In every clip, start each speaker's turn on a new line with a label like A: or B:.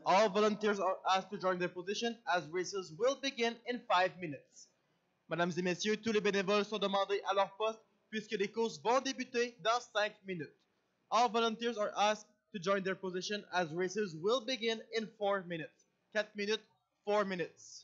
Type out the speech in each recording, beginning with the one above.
A: All volunteers are asked to join their position as races will begin in 5 minutes. Mesdames et messieurs, tous les bénévoles sont demandés à leur poste puisque les courses vont débuter dans 5 minutes. All volunteers are asked to join their position as races will begin in 4 minutes. 4 minutes, 4 minutes.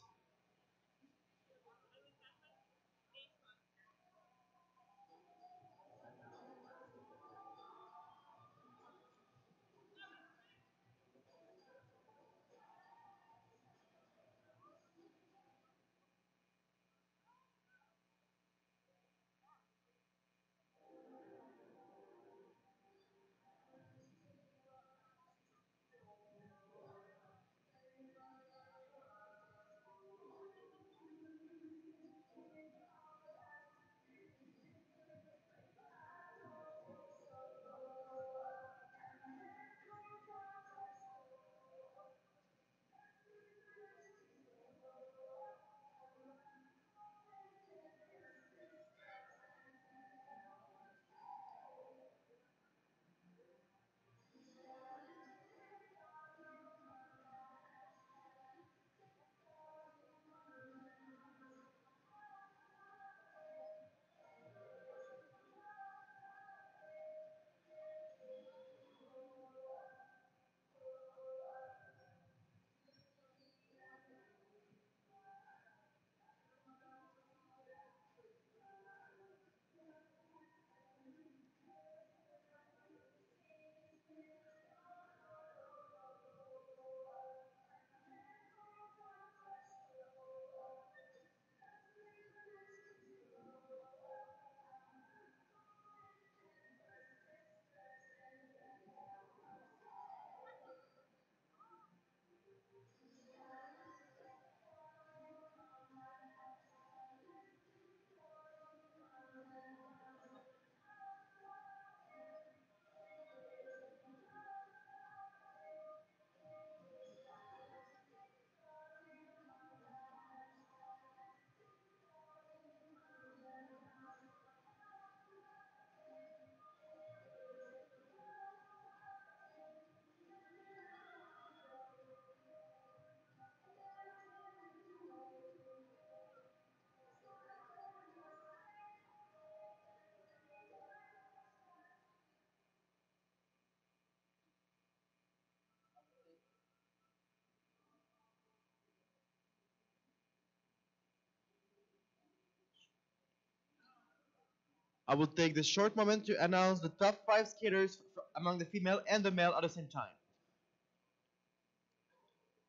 A: I will take this short moment to announce the top 5 skaters among the female and the male at the same time.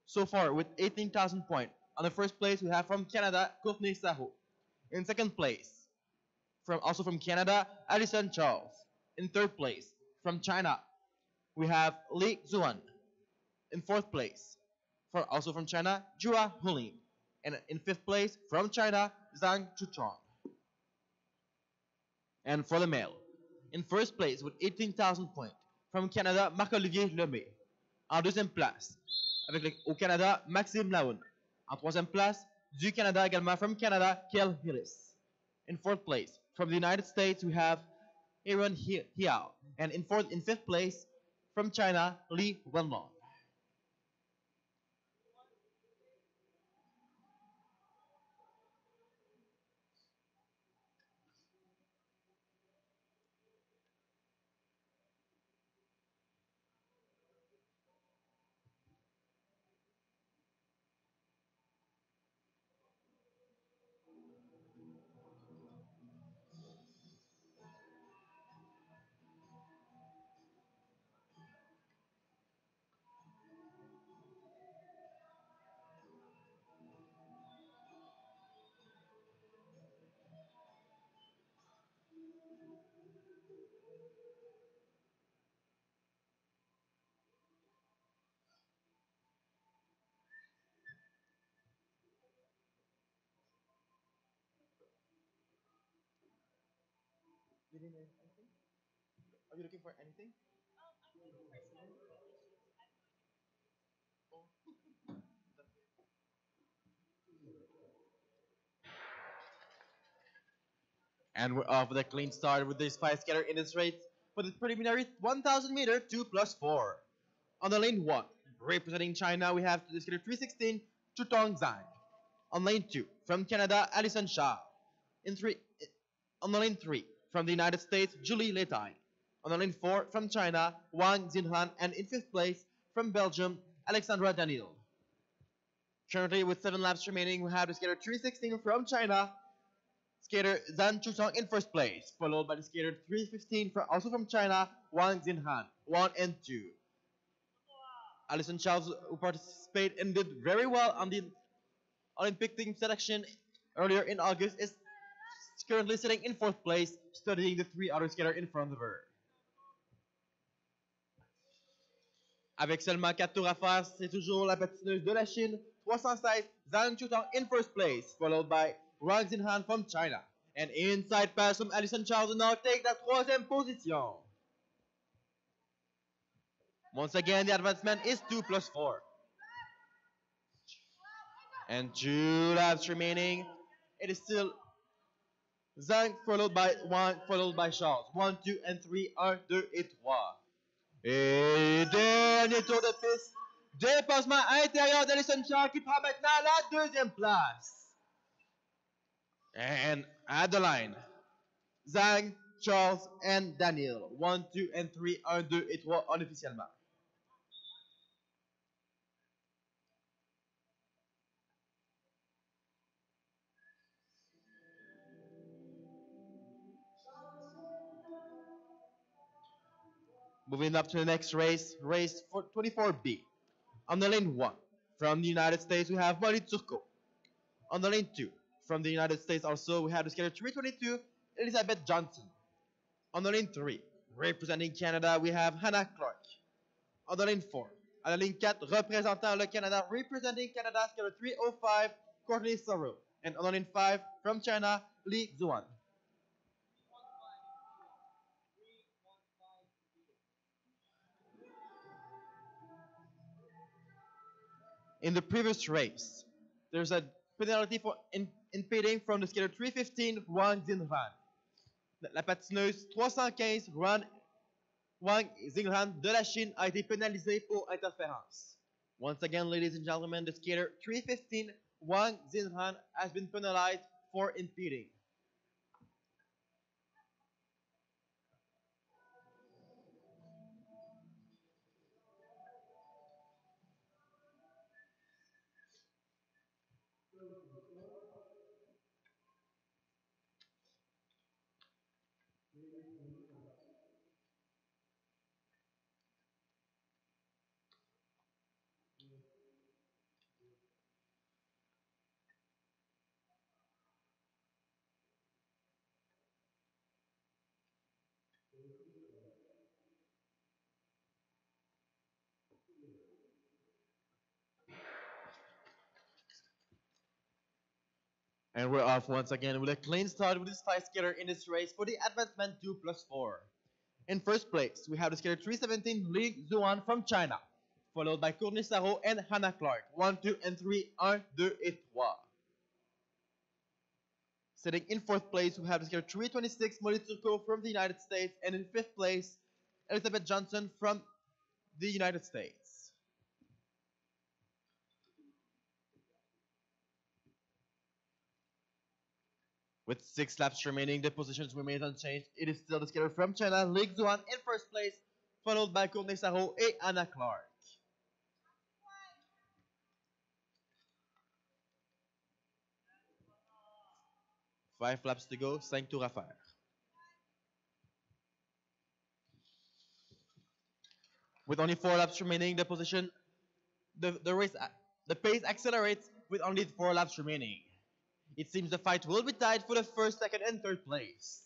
A: So far, with 18,000 points, on the first place we have from Canada, Courtney Saho. In second place, also from Canada, Alison Charles. In third place, from China, we have Li Zuan. In fourth place, also from China, Jua Hulin. And in fifth place, from China, Zhang Chuchong. And for the male, in first place with 18,000 points, from Canada, Marc-Olivier Lemay. En deuxième place, au Canada, Maxime Laoun. En troisième place, du Canada également, from Canada, Kel Hillis. In fourth place, from the United States, we have Aaron Hiao. And in fifth place, from China, Li Wenlong. You didn't anything? Are you looking for anything? Oh. And we're off with a clean start with this 5 skater in this race for the preliminary 1000 meter 2 plus 4. On the lane 1, Representing China, we have the skater 316, Chutong Zhang. On lane 2, from Canada, Alison Shaw. On the lane 3, from the United States, Julie Letai. On the lane 4, from China, Wang Xinhan. And in 5th place, from Belgium, Alexandra Daniel. Currently, with 7 laps remaining, we have the skater 316 from China, skater Zhang Chutong in 1st place, followed by the skater 315, also from China, Wang Xinhan, 1 and 2. Alison Charles, who participated and did very well on the Olympic team selection earlier in August, is currently sitting in 4th place, studying the 3 other skaters in front of her. Avec seulement 4 tours à faire, c'est toujours la patineuse de la Chine, 316, Zhang Chutong in 1st place, followed by Wang Xinhan from China. And inside pass from Alison Charles will now take la 3e position. Once again, the advancement is 2 plus 4. And 2 laps remaining. It is still Zhang followed by Wang, followed by Charles. 1, 2, and 3, 1, 2 et 3. Et dernier tour de piste. Dépassement intérieur d'Alison Charles qui prend maintenant la 2e place. And at the line, Zhang, Charles, and Daniel. 1, 2, and 3, 1, 2 et 3 unofficiellement. Moving up to the next race, race 24B. On the lane 1, from the United States, we have Molly Turco. On the lane 2, from the United States also, we have the skater 322, Elizabeth Johnson. On the lane 3, representing Canada, we have Hannah Clark. On the lane 4, à la ligne 4, représentant le Canada, representing Canada, skater 305, Courtney Sorrow. And on the lane 5, from China, Li Zuan. In the previous race, there's a penalty for impeding from the skater 315, Wang Xinhan. La patineuse 315, Wang Xinhan de la Chine a été pénalisée pour interférence. Once again, ladies and gentlemen, the skater 315, Wang Xinhan, has been penalized for impeding. And we're off once again with a clean start with this 5 skater in this race for the advancement 2 plus 4. In 1st place, we have the skater 317, Li Zuan from China, followed by Courtney Sarro and Hannah Clark. 1, 2, and 3, 1, 2, et 3. Sitting in 4th place, we have the skater 326, Molly Turco from the United States, and in 5th place, Elizabeth Johnson from the United States. With 6 laps remaining, the positions remain unchanged. It is still the skater from China, Li Zuan, in 1st place, followed by Courtney Sarro et Hannah Clark. Five laps to go, 5 tours à faire. With only 4 laps remaining, the pace accelerates with only 4 laps remaining. It seems the fight will be tied for the 1st, 2nd, and 3rd place.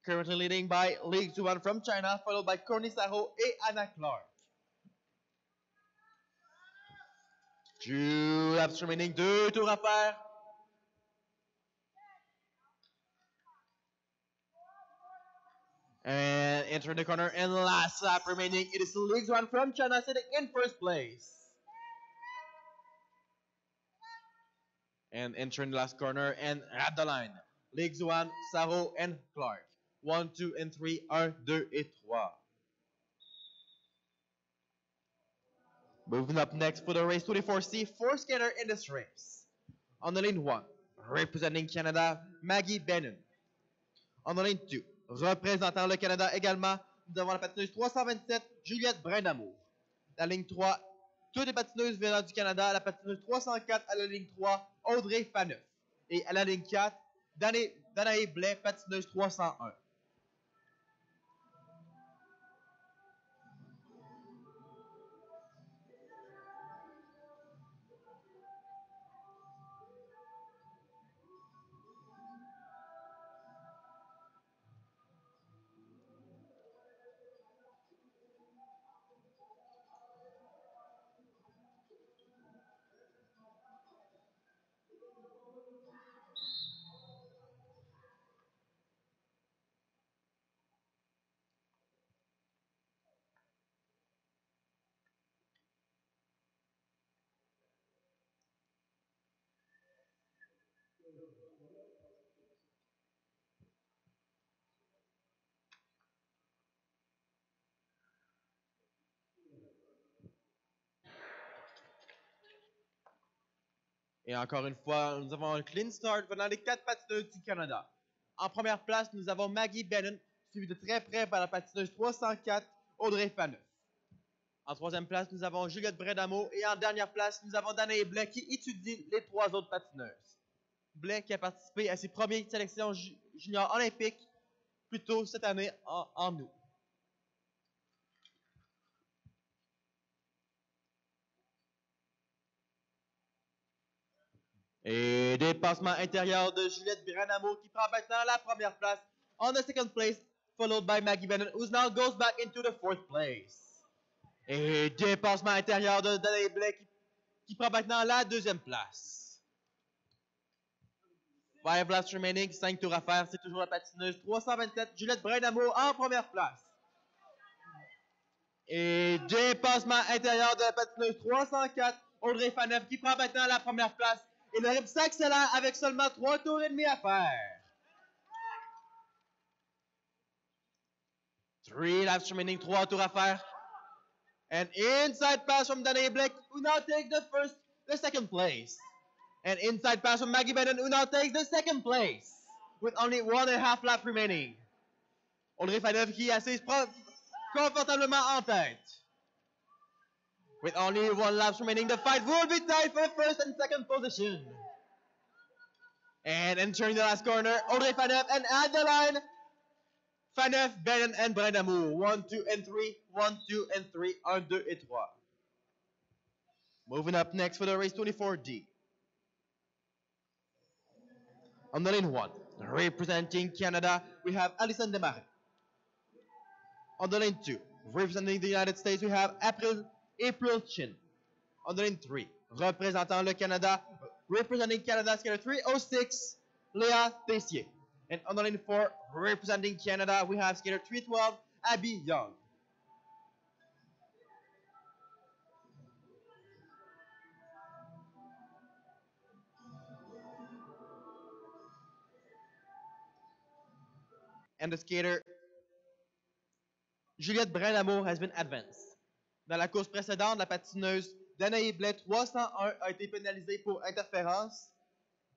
A: Currently leading by Li Zuan from China, followed by Courtney Sarro et Hannah Clark. 2 laps remaining, 2 tours à faire. And entering the corner, and last lap remaining, it is Li Zuan from China sitting in 1st place. And entering the last corner, and at the line, Li Zuan, Sarro, and Clark. 1, 2, and 3, 1, 2, et 3. Moving up next for the race 24C, four skater in this race. On the lane 1, representing Canada, Maggie Bennon. On the lane 2, représentant le Canada également, nous avons la patineuse 327, Juliette Brindamour. La ligne 3, toutes les patineuses venant du Canada, la patineuse 304 à la ligne 3, Audrey Faneuf. Et à la ligne 4, Danae Blais, patineuse 301. Et encore une fois, nous avons un clean start venant des 4 patineuses du Canada. En première place, nous avons Maggie Bennon, suivie de très près par la patineuse 304, Audrey Faneuf. En troisième place, nous avons Juliette Bredamo. Et en dernière place, nous avons Danae Blais qui étudie les 3 autres patineuses. Blais qui a participé à ses premières sélections juniors olympiques plus tôt cette année en août. Et dépassement intérieur de Juliette Bredamo qui prend maintenant la première place on the second place, followed by Maggie Bennon, who now goes back into the 4th place. Et dépassement intérieur de Danae Blais qui prend maintenant la deuxième place. 5 laps remaining, 5 tours à faire, c'est toujours la patineuse 327, Juliette Bredamo en première place. Et dépassement intérieur de la patineuse 304, Audrey Faneuf qui prend maintenant la première place. Et le rythme s'accélère avec seulement 3 tours et demi à faire. 3 laps remaining, 3 tours à faire. And inside pass from Danae Blake, who now takes the second place. And inside pass from Maggie Bennon, who now takes the second place. With only 1.5 lap remaining. Audrey Faneuf qui assise confortablement en tête. With only 1 lap remaining, the fight will be tied for the first and second position. And entering the last corner, Audrey Faneuf, and at the line, Faneuf, Bennon, and Brendamour. 1, 2, and 3. 1, 2, and 3. 1, 2, et 3. Moving up next for the race 24D. On the lane 1, representing Canada, we have Alison Desmarais. On the lane 2, representing the United States, we have April Chin. On the lane 3, representing le Canada, representing Canada, skater 306, Léa Tessier. And on the lane 4, representing Canada, we have skater 312, Abby Young. And the skater Juliette Brindamour has been advanced. Dans la course précédente, la patineuse Danae Blais 301 a été pénalisée pour interférence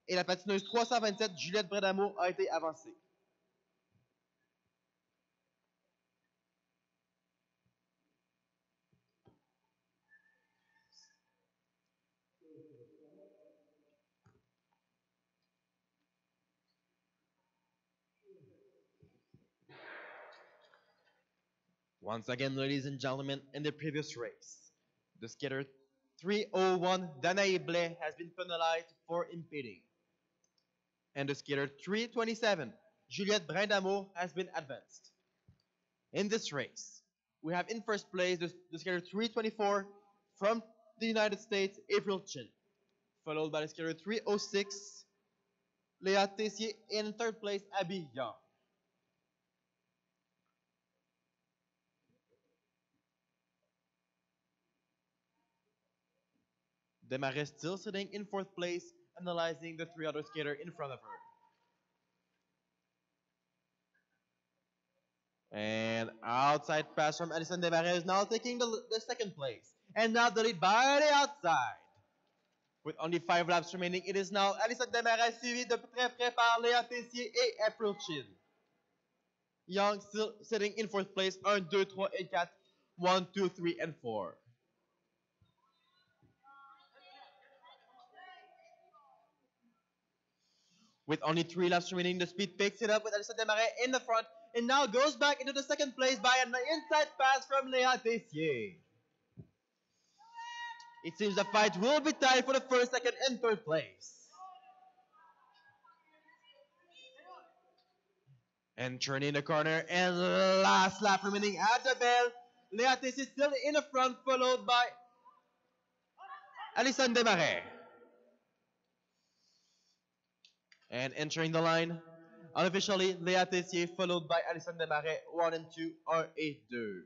A: et la patineuse 327 Juliette Brindamour a été avancée. Once again, ladies and gentlemen, in the previous race, the skater 301 Danae Blais has been penalized for impeding. And the skater 327 Juliette Brindamour has been advanced. In this race, we have in first place the skater 324 from the United States, April Chin, followed by the skater 306, Léa Tessier, and in third place, Abby Young. Desmarais still sitting in fourth place, analyzing the 3 other skaters in front of her. And outside pass from Alison Desmarais now taking the second place. And now the lead by the outside. With only 5 laps remaining, it is now Alison Desmarais suivi de très près par Léa Tessier et April Chin. Young still sitting in 4th place, 1, 2, 3 et 4, 1, 2, 3 and 4. With only 3 laps remaining, the speed picks it up with Alison Desmarais in the front and now goes back into the 2nd place by an inside pass from Léa Tessier. It seems the fight will be tied for the 1st, 2nd, and 3rd place. And turning the corner, and last lap remaining at the bell. Léa Tessier still in the front, followed by Alison Desmarais. And entering the line, unofficially, Léa Tessier, followed by Alison Desmarais. 1 and 2 are 8-2.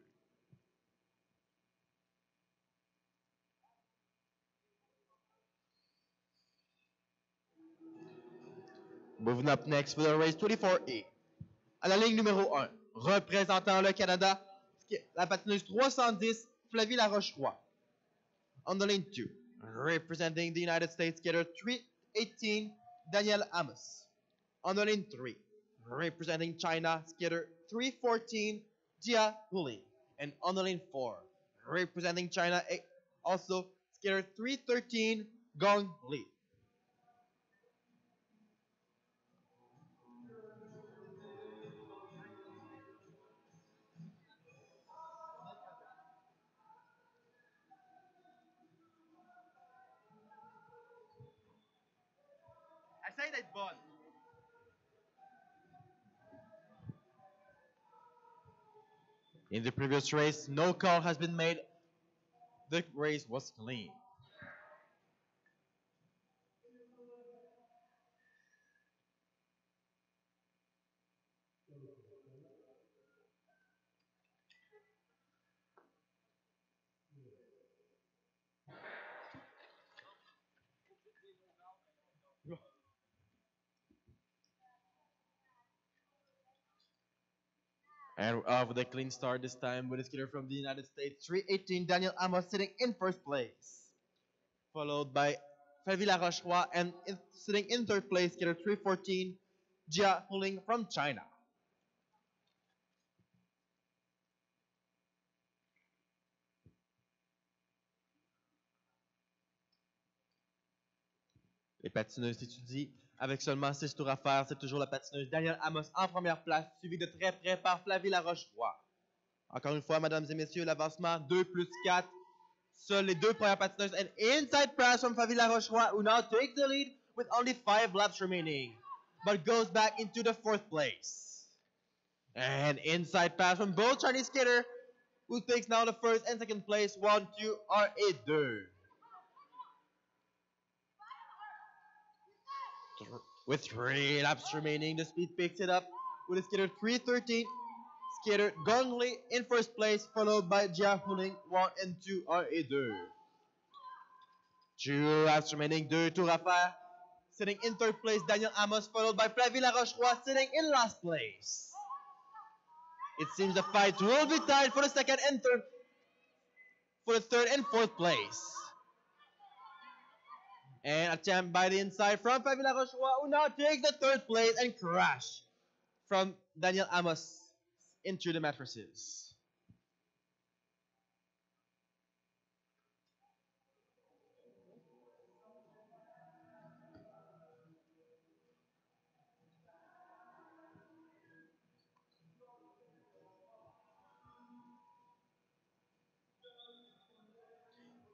A: Moving up next for the race 24A. À la ligne numéro 1, représentant le Canada, la patineuse 310, Flavie Laroche-Roy. On the lane 2, representing the United States, skater 318, Danielle Amos. On the lane 3, representing China, skater 314, Jia Huli. And on the lane 4, representing China, also skater 313, Gong Li. Essaye d'être bonne. In the previous race, no call has been made. The race was clean. And with a clean start this time with a skater from the United States, 318, Danielle Amos sitting in 1st place. Followed by Flavie Laroche-Roy and sitting in 3rd place, skater 314, Jia Huling from China. Les patineuses s'étudient. Avec seulement 6 tours à faire, c'est toujours la patineuse Danielle Amos en première place, suivie de très près par Flavie Laroche-Roy. Encore une fois, mesdames et messieurs, l'avancement 2 plus 4. Seules les 2 premières patineuses. An inside pass from Flavie Laroche-Roy, who now takes the lead with only 5 laps remaining, but goes back into the 4th place. And inside pass from both Chinese skater, who takes now the 1st and 2nd place. 1, 2 are 8-2. With 3 laps remaining, the speed picks it up with a skater 313, skater Gong Li in 1st place, followed by Jia Huling. 1 and 2 are 8-2. 2 laps remaining, 2 tours à faire. Sitting in 3rd place, Danielle Amos, followed by Flavie Laroche-Roy, sitting in last place. It seems the fight will be tied for the 2nd and 3rd, for the 3rd and 4th place. And attempt by the inside from Flavie Laroche-Roy, who now takes the 3rd place and crash from Danielle Amos into the mattresses.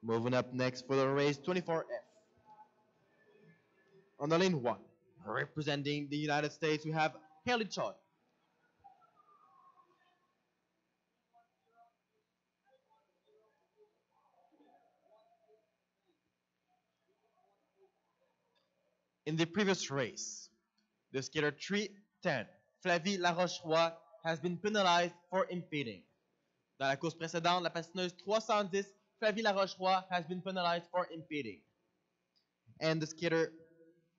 A: Moving up next for the race 24F. On the lane 1, representing the United States, we have Haley Choi. In the previous race, the skater 310, Flavie Laroche-Roy, has been penalized for impeding. Dans la course précédente, la patineuse 310, Flavie Laroche-Roy, has been penalized for impeding. And the skater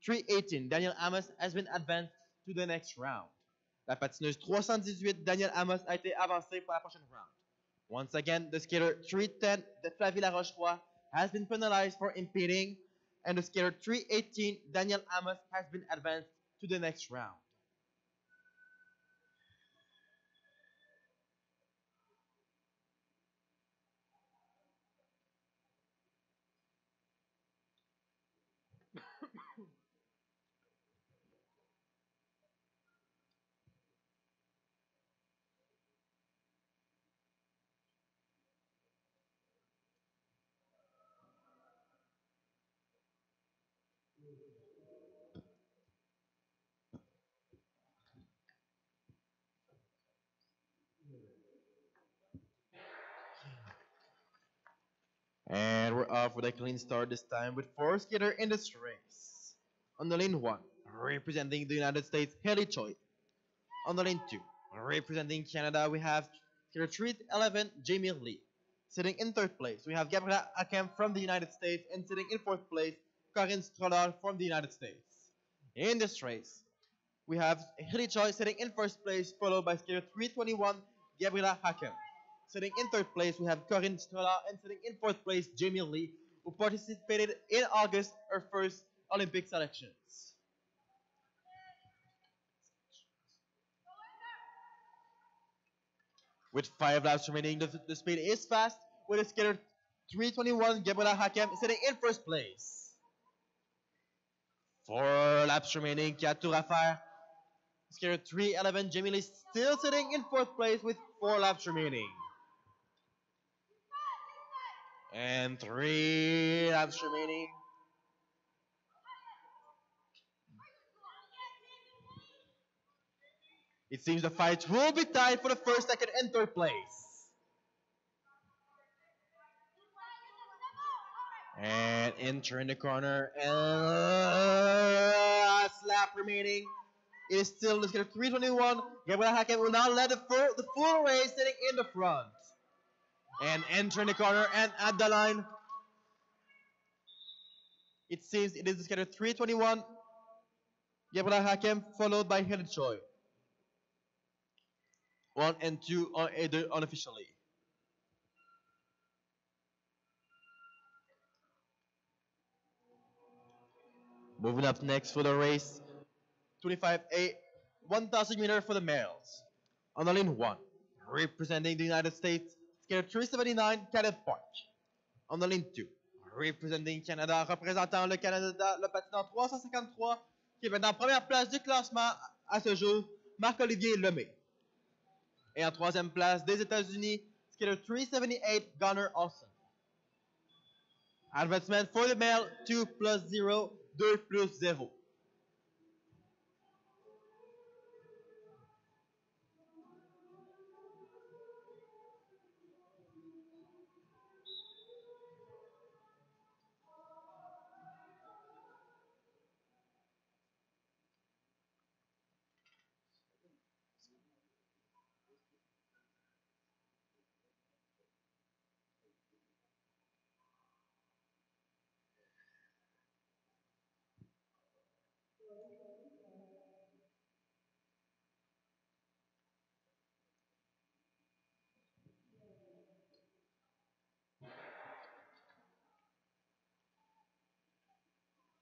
A: 318, Danielle Amos, has been advanced to the next round. La patineuse 318, Danielle Amos, a été avancée pour la prochaine round. Once again, the skater 310, de Flavie Laroche-Roy, has been penalized for impeding, and the skater 318, Daniel Amos, has been advanced to the next round. And we're off with a clean start this time with 4 skaters in this race. On the lane 1, representing the United States, Haley Choi. On the lane 2, representing Canada, we have skater 311, Jamie Lee. Sitting in 3rd place, we have Gabriela Hakem from the United States, and sitting in 4th place, Corinne Stroller from the United States. In this race, we have Haley Choi sitting in 1st place, followed by skater 321, Gabriela Hakem. Sitting in 3rd place, we have Corinne Stroller, and sitting in 4th place, Jamie Lee, who participated in August, her first Olympic selections. With 5 laps remaining, the speed is fast, with a skater 321, Gabriela Hakem, sitting in 1st place. 4 laps remaining, 4 tours à faire. Skater 311, Jamie Lee, still sitting in 4th place with 4 laps remaining. And 3 laps remaining. It seems the fight will be tied for the 1st, 2nd, and 3rd place. And entering the corner, and last lap remaining. It is still the skater 321. Gabriela Hakem will now lead the full race, sitting in the front. And entering the corner, and at the line, it seems it is the skater 321. Gabriela Hakem, followed by Haley Choi. 1 and 2 are unofficially. Moving up next for the race, 25A, 1,000 meter for the males. On the lane 1, representing the United States, skater 379, Caleb Park. On the lane 2, representing Canada, représentant le Canada, le patineur 353, qui est maintenant en première place du classement à ce jour, Marc-Olivier Lemay. Et en 3e place des États-Unis, skater 378, Gunnar Olsen. Advancement for the male, 2 plus 0, 2 plus 0.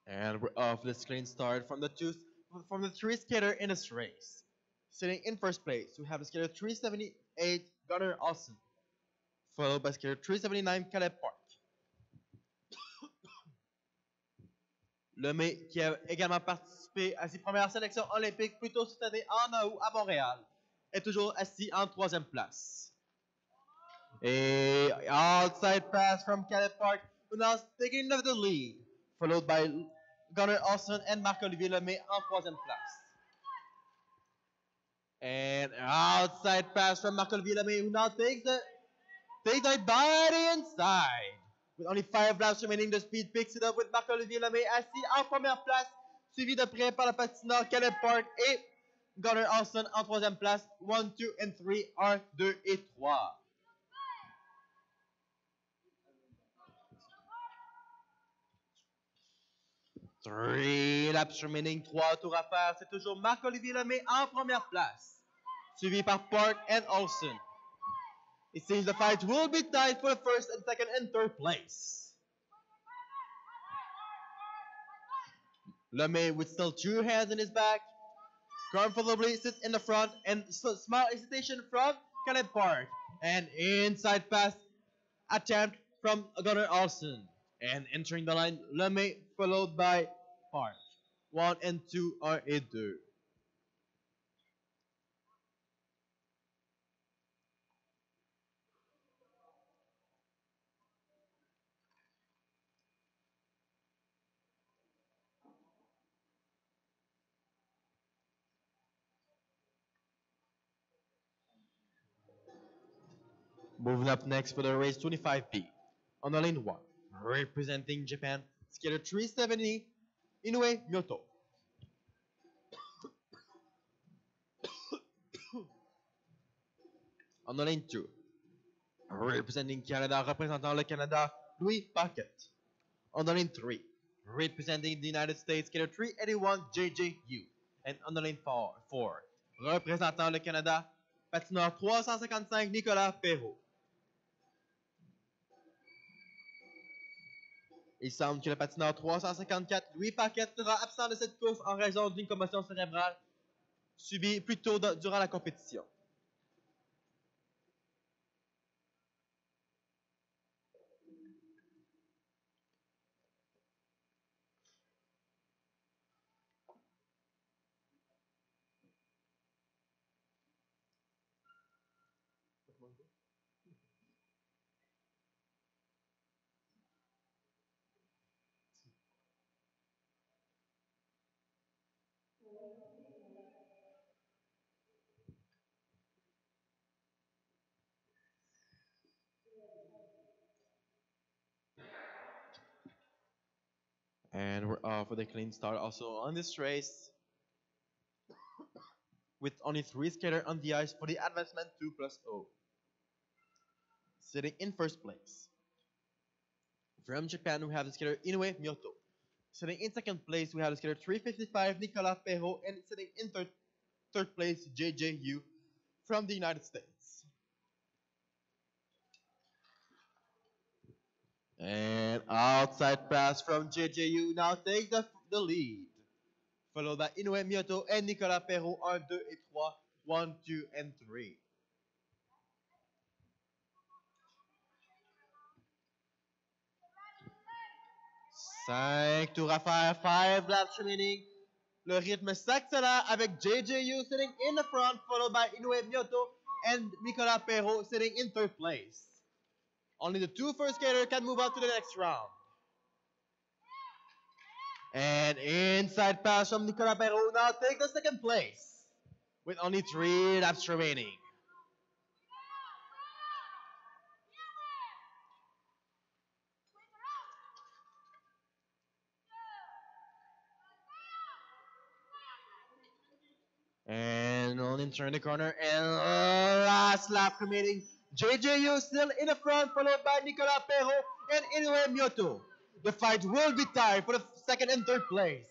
A: And we're off this clean start from the 3 skater in this race. Sitting in 1st place, we have skater 378, Gunnar Olsen, followed by skater 379, Caleb Park. Lemay, qui a également participé à ses premières sélections olympiques plus tôt cette année en août à Montréal, est toujours assis en 3e place. A outside pass from Caleb Park, who now is taking the lead, followed by Gunnar Olsen and Marc-Olivier Lemay en 3e place. And outside pass from Marc-Olivier Lemay, who now takes it by the inside. With only 5 laps remaining, the speed picks it up with Marc-Olivier Lemay assis en première place, suivi de près par le patineur Caleb Park et Gunnar Olsen en 3e place. 1, 2, and 3 are 2 et 3. Three laps remaining, 3 tours à faire. C'est toujours Marc-Olivier Lemay en première place, suivi par Park and Olsen. It seems the fight will be tied for the first and second and third place. LeMay with still two hands in his back, comfortably sits in the front and smile hesitation from Kenneth Park. And inside pass attempt from Gunnar Olsen. And entering the line, LeMay followed by Park. 1 and 2 are in deux. Moving up next for the race 25B. On the lane 1, representing Japan, skater 370, Inoue Myoto. On the lane 2, representing Canada, représentant le Canada, Louis Paquette. On the lane 3, representing the United States, skater 381, JJU. And on the lane 4, représentant le Canada, patineur 355, Nicolas Perrault. Il semble que le patineur 354, Louis Paquette, sera absent de cette course en raison d'une commotion cérébrale subie plus tôt durant la compétition. And we're off with a clean start also on this race, with only 3 skaters on the ice for the advancement 2+0. Sitting in first place, from Japan we have the skater Inoue Myoto. Sitting in second place we have the skater 355 Nicolas Perrault, and sitting in third place JJU from the United States. And outside pass from JJU now takes the lead. Followed by Inoue Myoto and Nicolas Perrault are 2 et 3, 1, 2, and 3. Cinq tours à faire, 5 laps remaining. Le rythme s'accélère avec JJU sitting in the front, followed by Inoue Myoto and Nicolas Perrault sitting in third place. Only the 2 first skaters can move on to the next round. And inside pass from Nicolas Perrault now takes the second place, with only 3 laps remaining. And on turn the corner, and last lap remaining. JJU still in the front, followed by Nicolas Perrault and Inoue Myoto. The fight will be tied for the second and third place.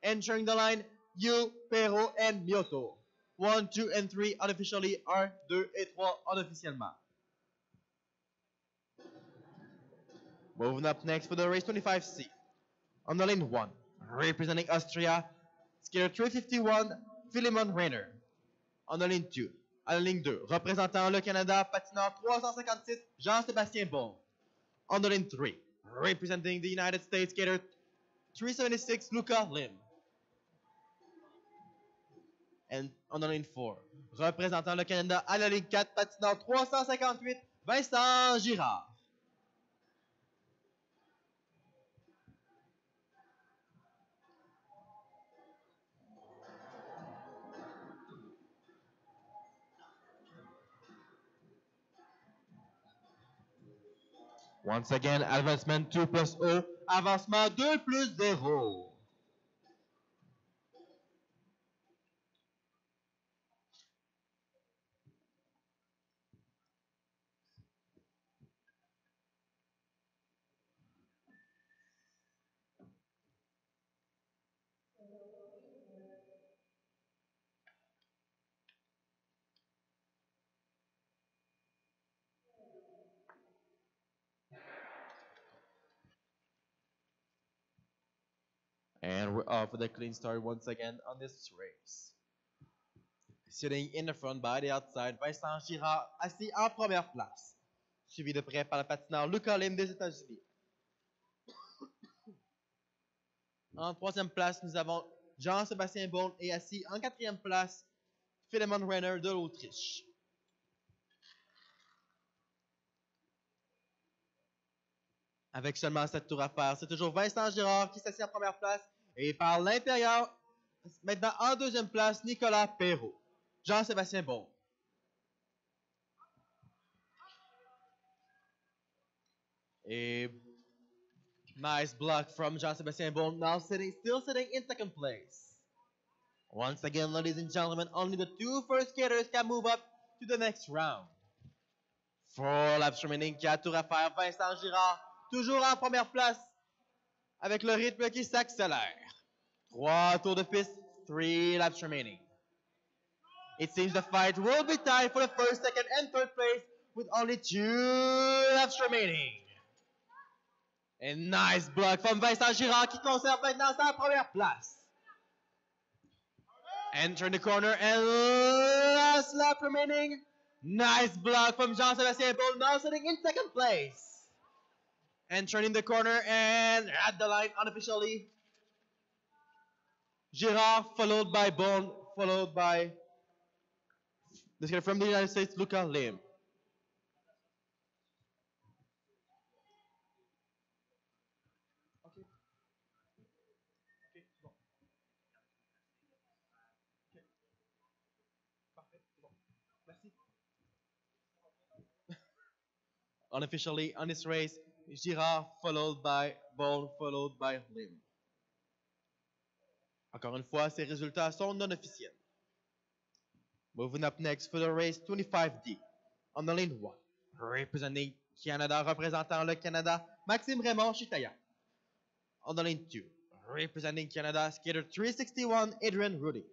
A: Entering the line, Yu, Perrault, and Myoto. 1, 2, and 3 unofficially are 2 et 3 unofficiellement. Moving up next for the race 25C. On the lane 1, representing Austria, skater 351, Philemon Rainer. On the lane 2, à la ligne 2, représentant le Canada, patineur 356, Jean-Sébastien Bon. On the lane 3, representing the United States, skater 376, Luca Lim. And on the lane 4, représentant le Canada, à la ligne 4, patineur 358, Vincent Girard. Once again, advancement 2+0, avancement 2+0. And we're off with a clean start once again on this race. Sitting in the front by the outside, Vincent Girard assis en première place, suivi de près par le patineur Luca Lim des États-Unis. En troisième place, nous avons Jean-Sébastien Bourne et assis en quatrième place, Philemon Renner de l'Autriche. Avec seulement 7 tours à faire, c'est toujours Vincent Girard qui s'assied en première place et par l'intérieur, maintenant en deuxième place, Nicolas Perrault. Jean-Sébastien Bourne. A nice block from Jean-Sébastien Bourne, now still sitting in second place. Once again, ladies and gentlemen, only the two first skaters can move up to the next round. 4 laps remaining, 4 tours à faire. Vincent Girard, toujours en première place, avec le rythme qui s'accélère. 3 tours de piste, 3 laps remaining. It seems the fight will be tied for the first, second, and third place with only 2 laps remaining. A nice block from Vincent Girard qui conserve maintenant sa première place. Entering the corner and last lap remaining. Nice block from Jean-Sébastien Bourne, now sitting in second place. Entering the corner and at the line unofficially. Girard followed by Bourne, followed by this guy from the United States, Luca Lim. Unofficially on this race, Girard followed by Bourne, followed by Lim. Encore une fois, ces résultats sont non officiels. Moving up next for the race 25D. On the lane 1, representing Canada, représentant le Canada, Maxime Raymond Chitaya. On the lane 2, representing Canada, skater 361, Adrian Rudy.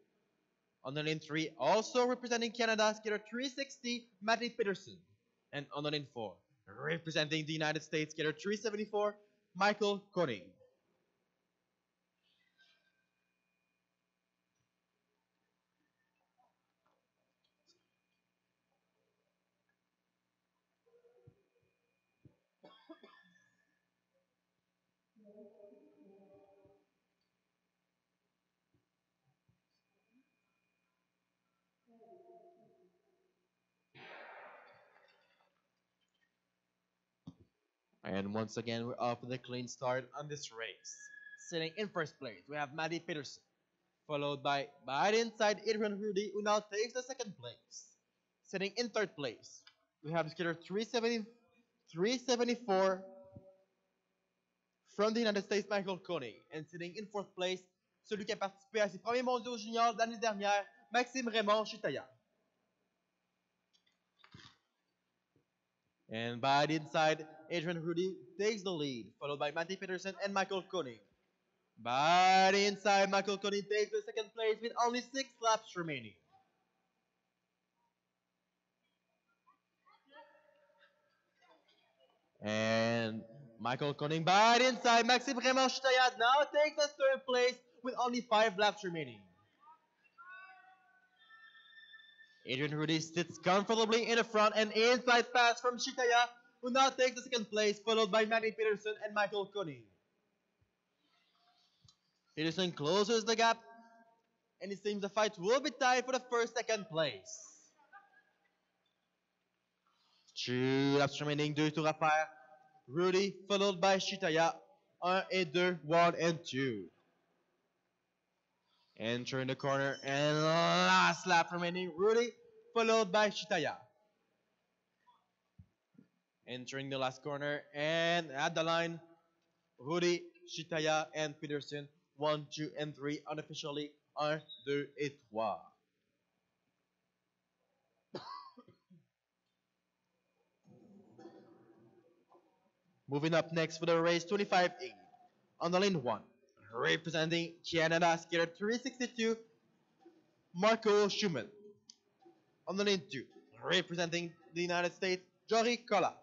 A: On the lane 3, also representing Canada, skater 360, Matty Peterson. And on the lane 4, representing the United States, skater 374, Michael Koenig. And once again, we're off with a clean start on this race. Sitting in first place, we have Matty Peterson, followed by the inside Adrian Rudy, who now takes the second place. Sitting in third place, we have skater 374 from the United States, Michael Koenig. And sitting in fourth place, celui qui a participé à ses premiers mondiaux juniors l'année dernière, Maxime Raymond Chitaya. And by the inside, Adrian Rudy takes the lead, followed by Matty Peterson and Michael Koenig. By the inside, Michael Koenig takes the second place with only 6 laps remaining. And Michael Koenig by the inside, Maxime Raymond Chitaya now takes the third place with only 5 laps remaining. Adrian Rudy sits comfortably in the front and inside pass from Chitaya, who now takes the second place, followed by Matty Peterson and Michael Koenig. Peterson closes the gap, and it seems the fight will be tied for the first, second place. 2 laps remaining, 2 tours à faire. Rudy followed by Chitaya, 1 et 2, 1 and 2. Entering the corner and last lap remaining, Rudy followed by Chitaya. Entering the last corner and at the line, Rudy, Chitaya and Peterson, 1, 2 and 3 unofficially, 1, 2 et 3. Moving up next for the race 25A. On the lane 1, representing Canada, skater 362, Marco Schumann. On the lane 2, representing the United States, Jory Kola.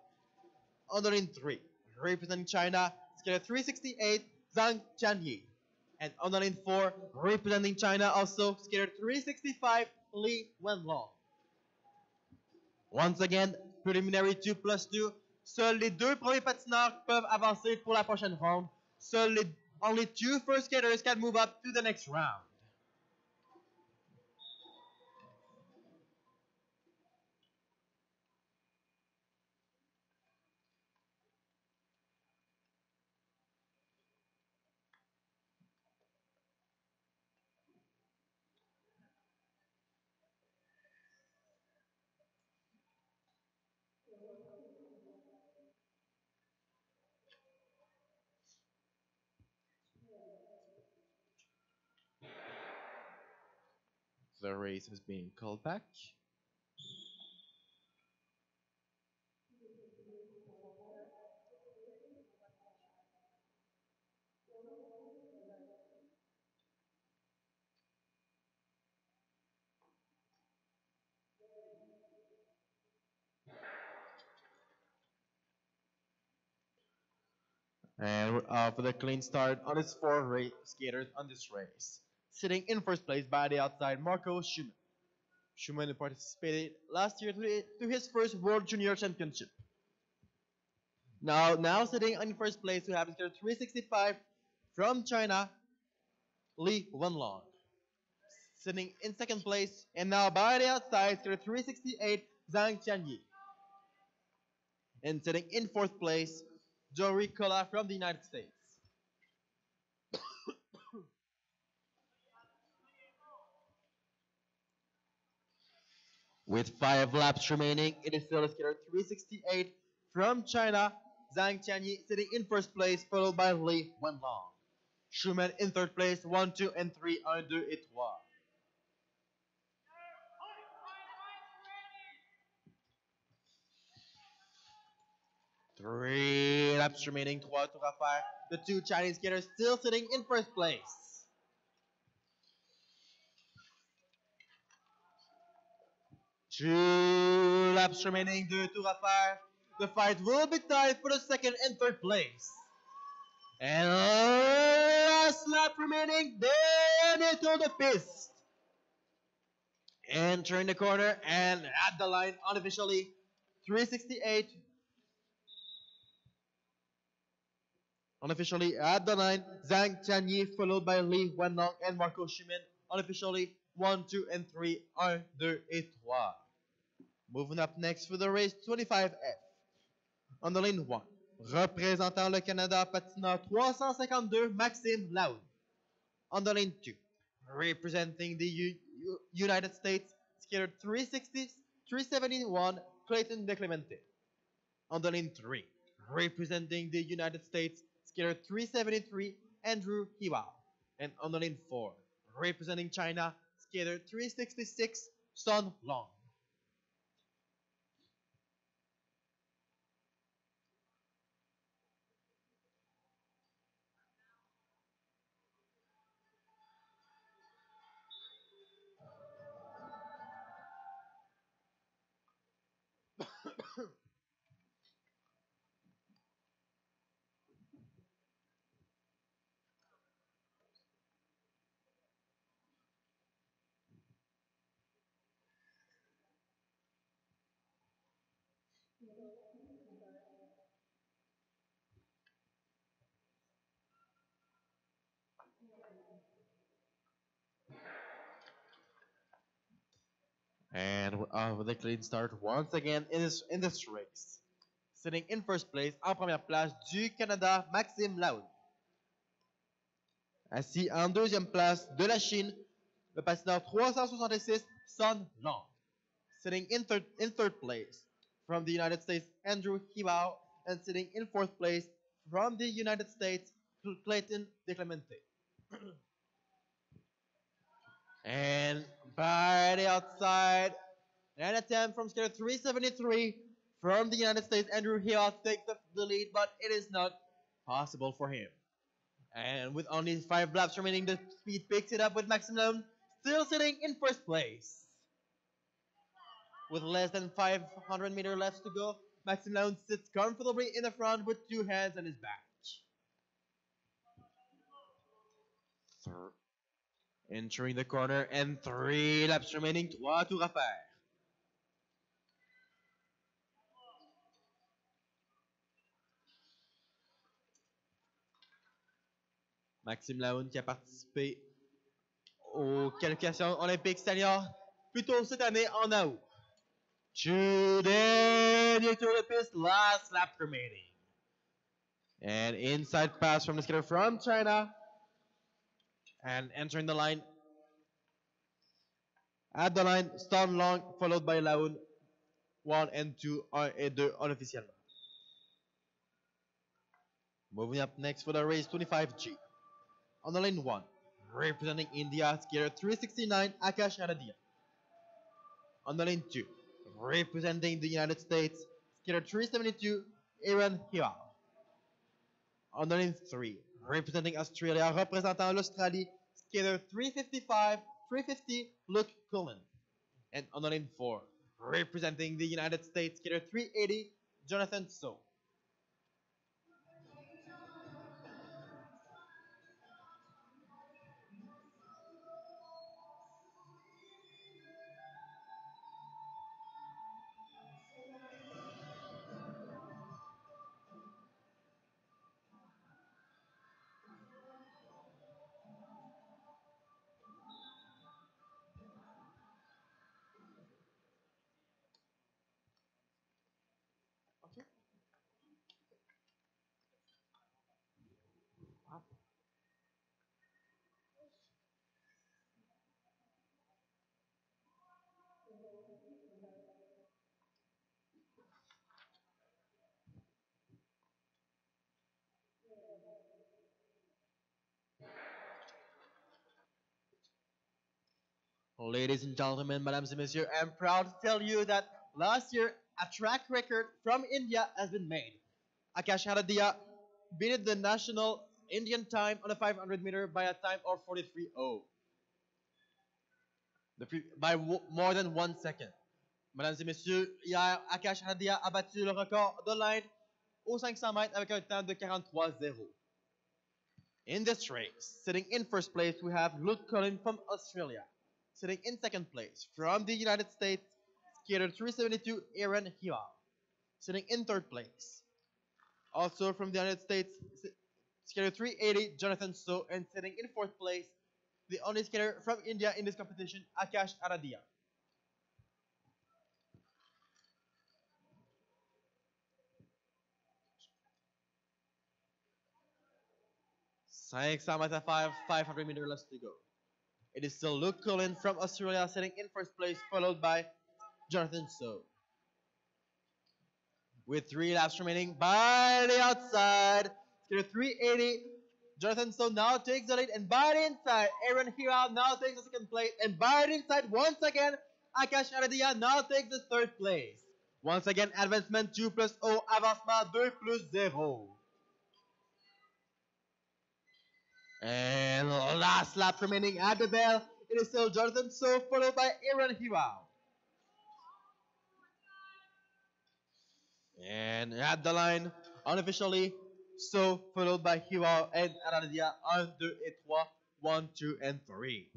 A: On the lane 3, representing China, skater 368, Zhang Tianyi. And on the lane 4, representing China also, skater 365, Li Wenlong. Once again, preliminary 2+2. Seuls les deux premiers patineurs peuvent avancer pour la prochaine ronde. Only two first skaters can move up to the next round. The race is being called back. And for the clean start on his four skaters on this race. Sitting in first place by the outside, Marco Schumann. Schumann participated last year to his first World Junior Championship. Now sitting in first place, we have skater 365 from China, Li Wenlong. Sitting in second place, and now by the outside, skater 368, Zhang Tianyi. And sitting in fourth place, Jory Kola from the United States. With 5 laps remaining, it is still skater 368 from China, Zhang Tianyi sitting in first place, followed by Li Wenlong. Schumann in third place, 1, 2, and 3, 1, 2, et 3. Three laps remaining, 3 tours à faire. The two Chinese skaters still sitting in first place. Two laps remaining, 2 tours à faire. The fight will be tied for the second and third place. And last lap remaining, then into the piste. Entering the corner and at the line unofficially, 368. Unofficially at the line, Zhang Tianyi followed by Li Wenlong and Marco Schumann. Unofficially, 1, 2, and 3, 1, 2, et 3. Moving up next for the race 25F. On the lane 1, représentant le Canada, patineur 352, Maxime Laoud. On the lane 2, representing the United States, skater 360, 371, Clayton DeClemente. On the lane 3, representing the United States, skater 373, Andrew Hiwao. And on the lane 4, representing China, skater 366, Sun Long. And with a clean start once again in this race. Sitting in first place, en première place du Canada, Maxime Laoud. Assis en deuxième place de la Chine, le patineur 366, Sun Long. Sitting in third place from the United States, Andrew Hiwao. And sitting in fourth place from the United States, Clayton DeClemente. And by the outside, an attempt from skater 373 from the United States, Andrew Hill takes the lead, but it is not possible for him. And with only 5 laps remaining, the speed picks it up with Maximum still sitting in first place. With less than 500 meters left to go, Maximum sits comfortably in the front with 2 hands on his back. Entering the corner and 3 laps remaining, 3 tours à faire. Maxime Lahoun qui a participé aux qualifications olympiques seniors plus tôt cette année en août. Dernier tour de piste, last lap remaining. And inside pass from the skater from China. And entering the line. At the line, Stone Long, followed by Lahoun. 1 and 2, 1 et 2 unofficiellement. Moving up next for the race 25G. On the lane 1, representing India, skater 369, Akash Aradia. On the lane 2, representing the United States, skater 372, Aaron Hill. On the lane 3, representing Australia, représentant l'Australie, skater 355, 350, Luke Cullen. And on the lane 4, representing the United States, skater 380, Jonathan So. Ladies and gentlemen, mesdames et messieurs, I'm proud to tell you that last year a track record from India has been made. Akash Haradia beat the national Indian time on the 500 meter by a time of 43.0. By more than 1 second. Mesdames et messieurs, hier, Akash Haradia a battu le record de l'Inde aux 500 mètres avec un temps de 43.0. In this race, sitting in first place, we have Luke Cullen from Australia. Sitting in second place, from the United States, skater 372, Aaron Hiwa. Sitting in third place, also from the United States, skater 380, Jonathan So. And sitting in fourth place, the only skater from India in this competition, Akash Aradia. Mata 500 meter left to go. It is still Luke Cullen from Australia sitting in first place, followed by Jonathan So. With 3 laps remaining by the outside, skater 380, Jonathan So now takes the lead, and by the inside, Aaron Hira now takes the second place, and by the inside, once again, Akash Aradia now takes the third place. Once again, advancement 2 plus 0, avancement 2 plus 0. And last lap remaining at the bell, it is still Jonathan So, followed by Aaron Hira. And at the line, unofficially, So, followed by Hira and Aradia, 1, 2 et 3, 1, 2, and 3.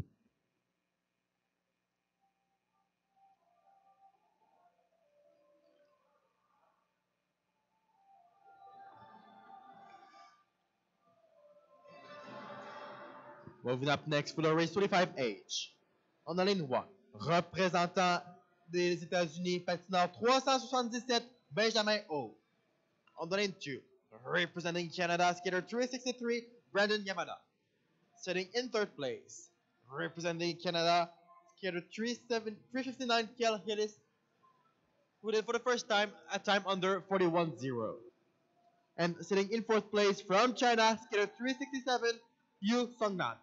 A: Moving up next for the race 25H. On the lane 1, représentant des États-Unis, patineur 377, Benjamin O. On the lane 2, representing Canada, skater 363, Brandon Yamada. Sitting in third place, representing Canada, skater 359, Kel Hillis, who did for the first time a time under 41.0. And sitting in fourth place from China, skater 367, Yu Songnan.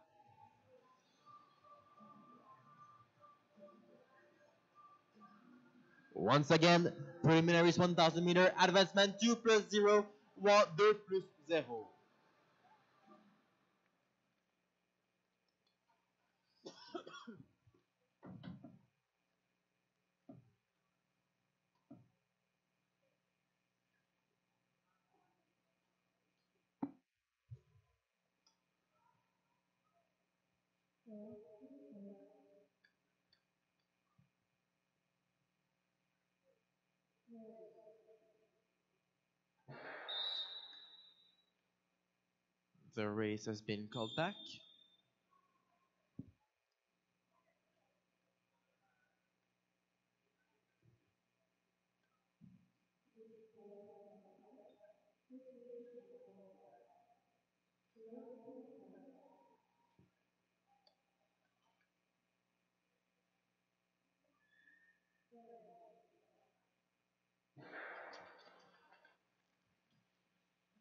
A: Once again, preliminaries 1000 meter, advancement 2 plus 0, 2 plus 0. The race has been called back.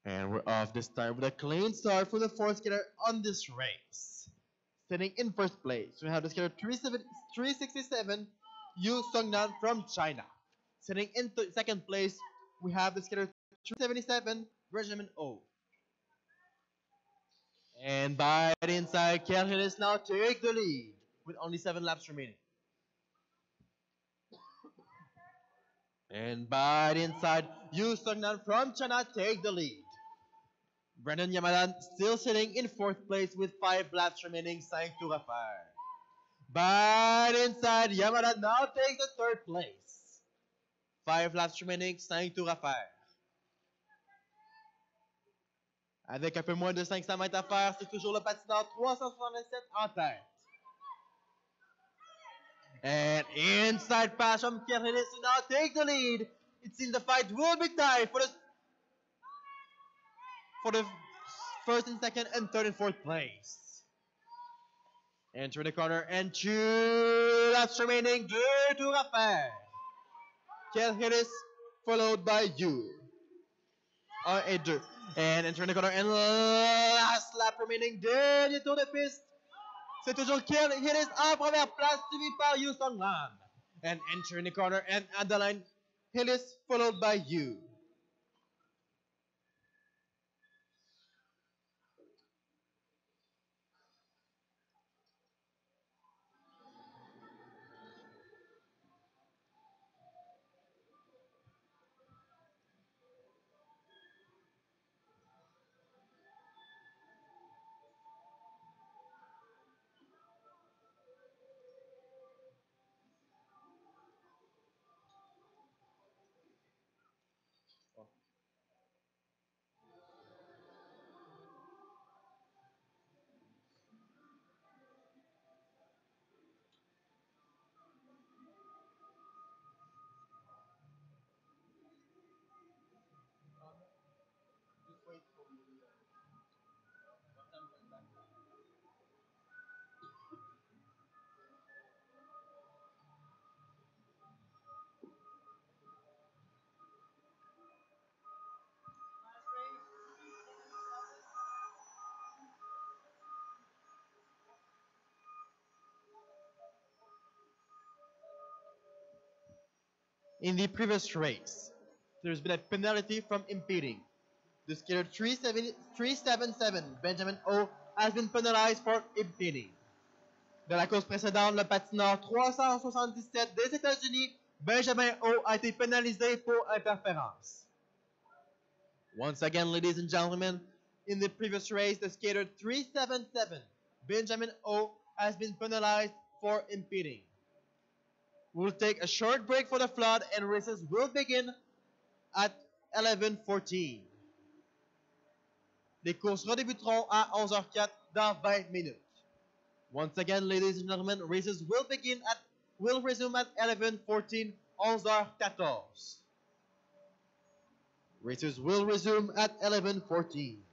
A: And we're off this time with a clean start for the fourth skater on this race. Sitting in first place, we have the skater 367, Yu Songnan from China. Sitting in second place, we have the skater 377, Benjamin O. And by the inside, Kel Hillis now take the lead with only 7 laps remaining. And by the inside, Yu Songnan from China take the lead. Brandon Yamadan still sitting in fourth place with 5 laps remaining, 5 tours à faire. By the inside, Yamadan now takes the third place. 5 laps remaining, 5 tours à faire. Avec un peu moins de 500 mètres à faire, c'est toujours le patineur 367 en tête. And inside pass from Kerhilis to now take the lead. It seems the fight will be tied for the first and second and third and fourth place. Enter the corner and 2 laps remaining, 2 tours à faire. Kerhilis followed by you. Et 2. And enter the corner and last lap remaining, dernier tour de piste. C'est toujours Kerhilis en première place, suivi par Yu Songlan. And entering the corner and at the line, Hillis followed by Yu. In the previous race, there's been a penalty from impeding. The skater 377, Benjamin O, has been penalized for impeding. Dans la course précédente, le patineur 377 des États-Unis, Benjamin O, a été pénalisé pour interférence. Once again, ladies and gentlemen, in the previous race, the skater 377, Benjamin O, has been penalized for impeding. We'll take a short break for the flood and races will begin at 11:14. Les courses redébuteront à 11h04 dans 20 minutes. Once again, ladies and gentlemen, races will resume at 11:14, 11h14. Races will resume at 11:14.